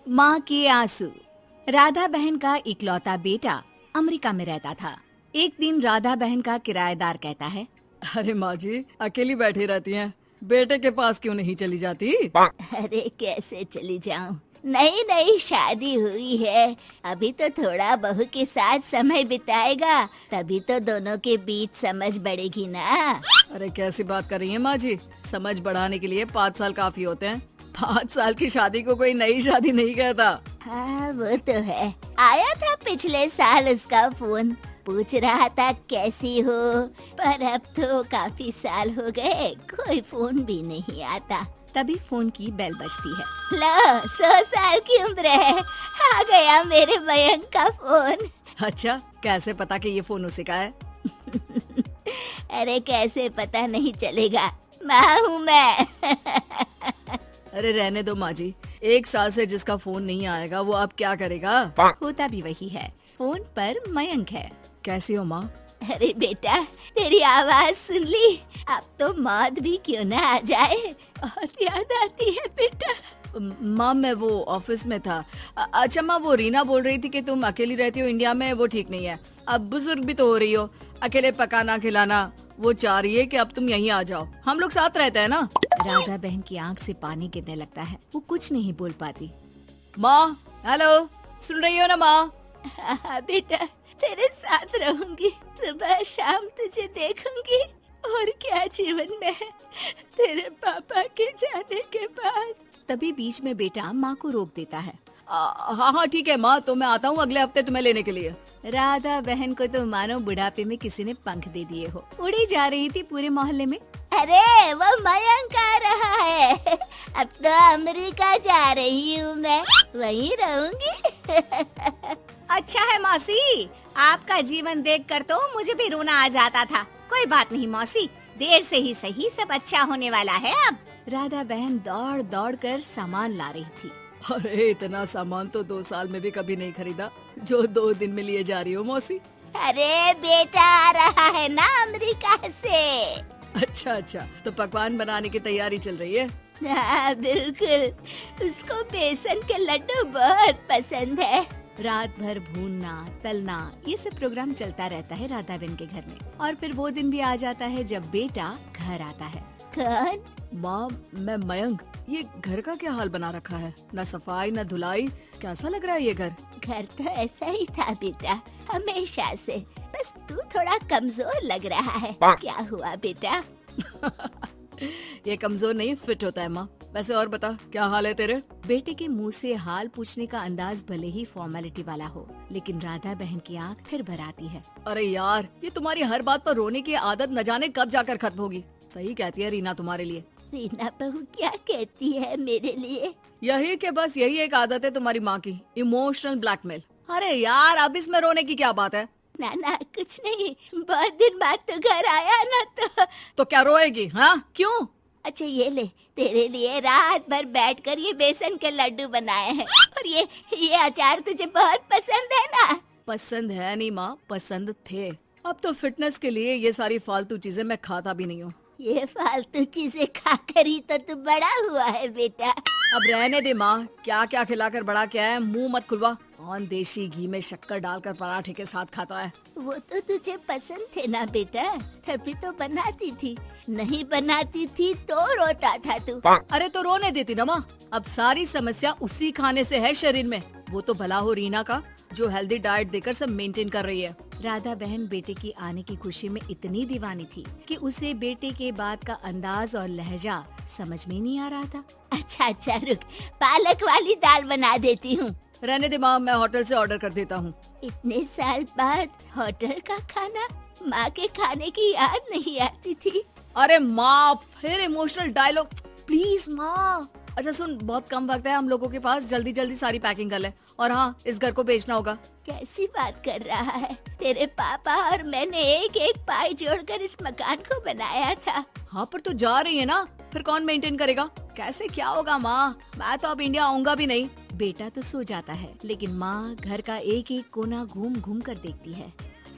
माँ के आंसू। राधा बहन का इकलौता बेटा अमेरिका में रहता था। एक दिन राधा बहन का किराएदार कहता है, अरे माँ जी अकेली बैठी रहती हैं, बेटे के पास क्यों नहीं चली जाती? अरे कैसे चली जाऊं, नई नई शादी हुई है, अभी तो थोड़ा बहू के साथ समय बिताएगा, तभी तो दोनों के बीच समझ बढ़ेगी ना। अरे कैसी बात कर रही हैं माँ जी, समझ बढ़ाने के लिए 5 साल काफी होते हैं। 5 साल की शादी को कोई नई शादी नहीं कहता। हाँ वो तो है, आया था पिछले साल उसका फोन, पूछ रहा था कैसी हो, पर अब तो काफी साल हो गए, कोई फोन भी नहीं आता। तभी फोन की बेल बजती है। लो 100 साल की उम्र है, आ गया मेरे मयंक का फोन। अच्छा कैसे पता कि ये फोन उसी का है? अरे कैसे पता नहीं चलेगा, माँ हूँ मैं। अरे रहने दो माँ जी, 1 साल से जिसका फोन नहीं आएगा वो अब क्या करेगा? होता भी वही है, फोन पर मयंक है। कैसी हो माँ? अरे बेटा तेरी आवाज सुन ली, अब तो मौत भी क्यों ना आ जाए, बहुत याद आती है बेटा। माँ मैं वो ऑफिस में था। अच्छा माँ, वो रीना बोल रही थी कि तुम अकेली रहती हो इंडिया में, वो ठीक नहीं है। अब बुजुर्ग भी तो हो रही हो, अकेले पकाना खिलाना, वो चाह रही है कि अब तुम यहीं आ जाओ, हम लोग साथ रहते हैं ना। राधा बहन की आंख से पानी गिरने लगता है, वो कुछ नहीं बोल पाती। माँ हेलो, सुन रही हो ना माँ? हाँ बेटा तेरे साथ रहूंगी, सुबह शाम तुझे देखूंगी, और क्या जीवन में है तेरे पापा के जाने के बाद। तभी बीच में बेटा माँ को रोक देता है। हाँ हाँ ठीक है माँ, तो मैं आता हूँ अगले हफ्ते तुम्हें लेने के लिए। राधा बहन को तो मानो बुढ़ापे में किसी ने पंख दे दिए हो, उड़ी जा रही थी पूरे मोहल्ले में। अरे वो मयंक आ रहा है, अब तो अमेरिका जा रही हूँ मैं, वहीं रहूंगी। अच्छा है मौसी, आपका जीवन देखकर तो मुझे भी रोना आ जाता था। कोई बात नहीं मौसी, देर से ही सही, सब अच्छा होने वाला है अब। राधा बहन दौड़ दौड़ कर सामान ला रही थी। अरे इतना सामान तो 2 साल में भी कभी नहीं खरीदा जो 2 दिन में लिए जा रही हो मौसी। अरे बेटा आ रहा है ना अमेरिका से। अच्छा अच्छा, तो पकवान बनाने की तैयारी चल रही है? हाँ बिल्कुल, उसको बेसन के लड्डू बहुत पसंद है। रात भर भूनना तलना ये सब प्रोग्राम चलता रहता है राधा बहन के घर में। और फिर वो दिन भी आ जाता है जब बेटा घर आता है। कौन? माँ मैं मयंक, ये घर का क्या हाल बना रखा है, न सफाई न धुलाई, कैसा लग रहा है ये घर? घर तो ऐसा ही था बेटा, हमेशा से, बस तू थोड़ा कमजोर लग रहा है। क्या हुआ बेटा? ये कमजोर नहीं फिट होता है माँ। वैसे और बता क्या हाल है तेरे? बेटे के मुंह से हाल पूछने का अंदाज भले ही फॉर्मेलिटी वाला हो, लेकिन राधा बहन की आंख फिर भर आती है। अरे यार, ये तुम्हारी हर बात पर रोने की आदत न जाने कब जाकर खत्म होगी। सही कहती है रीना तुम्हारे लिए। रीना बहू क्या कहती है मेरे लिए? यही के बस यही एक आदत है तुम्हारी माँ की, इमोशनल ब्लैकमेल। अरे यार अब इसमें रोने की क्या बात है? ना ना कुछ नहीं, बहुत दिन बाद तो घर आया ना तो क्या रोएगी? हाँ क्यों? अच्छा ये ले, तेरे लिए रात भर बैठकर ये बेसन के लड्डू बनाए हैं, और ये अचार तुझे बहुत पसंद है ना? पसंद है नहीं माँ, पसंद थे। अब तो फिटनेस के लिए ये सारी फालतू चीजें मैं खाता भी नहीं हूँ। ये फालतू चीजें खाकर ही तो तू बड़ा हुआ है बेटा। अब रहने दे माँ, क्या क्या खिलाकर बड़ा किया है, मुंह मत खुलवा। कौन देशी घी में शक्कर डालकर पराठे के साथ खाता है? वो तो तुझे पसंद थे ना बेटा, तभी तो बनाती थी, नहीं बनाती थी तो रोता था तू। अरे तो रोने देती ना माँ, अब सारी समस्या उसी खाने से है शरीर में। वो तो भला हो रीना का, जो हेल्दी डाइट देकर सब मेंटेन कर रही है। राधा बहन बेटे की आने की खुशी में इतनी दीवानी थी कि उसे बेटे के बात का अंदाज और लहजा समझ में नहीं आ रहा था। अच्छा अच्छा रुक, पालक वाली दाल बना देती हूँ। रहने दे माँ, मैं होटल से ऑर्डर कर देता हूँ। इतने साल बाद होटल का खाना, माँ के खाने की याद नहीं आती थी। अरे माँ फिर इमोशनल डायलॉग, प्लीज माँ। अच्छा सुन, बहुत कम वक्त है हम लोगों के पास, जल्दी जल्दी सारी पैकिंग कर ले। और हाँ, इस घर को बेचना होगा। कैसी बात कर रहा है, तेरे पापा और मैंने एक एक पाई जोड़कर इस मकान को बनाया था। हाँ पर तू जा रही है ना, फिर कौन मेंटेन करेगा? कैसे क्या होगा माँ, मैं तो अब इंडिया आऊंगा भी नहीं। बेटा तो सो जाता है, लेकिन माँ घर का एक एक कोना घूम घूम कर देखती है।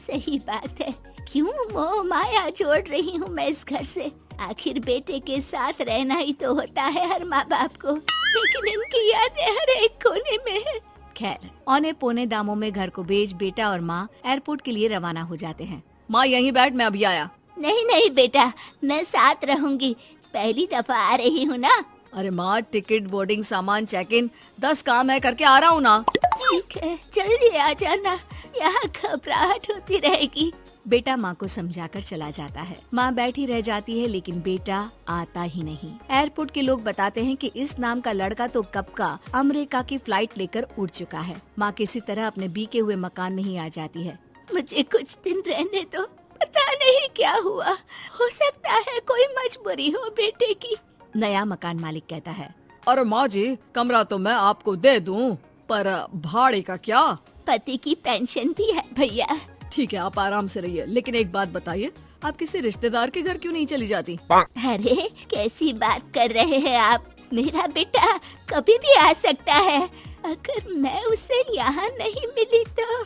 सही बात है, क्यों मोह माया जोड़ रही हूँ मैं इस घर से? आखिर बेटे के साथ रहना ही तो होता है हर माँ बाप को। लेकिन इनकी यादें हर एक कोने में है। खैर, औने पौने दामों में घर को बेच बेटा और माँ एयरपोर्ट के लिए रवाना हो जाते हैं। माँ यहीं बैठ, मैं अभी आया। नहीं नहीं बेटा, मैं साथ रहूंगी, पहली दफा आ रही हूँ ना। अरे माँ, टिकट, बोर्डिंग, सामान, चेक इन, 10 काम है, करके आ रहा हूँ ना। ठीक है, जल्दी आ जाना, यहाँ घबराहट होती रहेगी। बेटा माँ को समझाकर चला जाता है। माँ बैठी रह जाती है लेकिन बेटा आता ही नहीं। एयरपोर्ट के लोग बताते हैं कि इस नाम का लड़का तो कब का अमेरिका की फ्लाइट लेकर उड़ चुका है। माँ किसी तरह अपने बीके हुए मकान में ही आ जाती है। मुझे कुछ दिन रहने दो, पता नहीं क्या हुआ, हो सकता है कोई मजबूरी हो बेटे की। नया मकान मालिक कहता है। अरे माँ जी, कमरा तो मैं आपको दे दूँ, पर भाड़े का क्या? पति की पेंशन भी है भैया। ठीक है, आप आराम से रहिए, लेकिन एक बात बताइए, आप किसी रिश्तेदार के घर क्यों नहीं चली जाती? अरे कैसी बात कर रहे हैं आप, मेरा बेटा कभी भी आ सकता है। अगर मैं उसे यहाँ नहीं मिली तो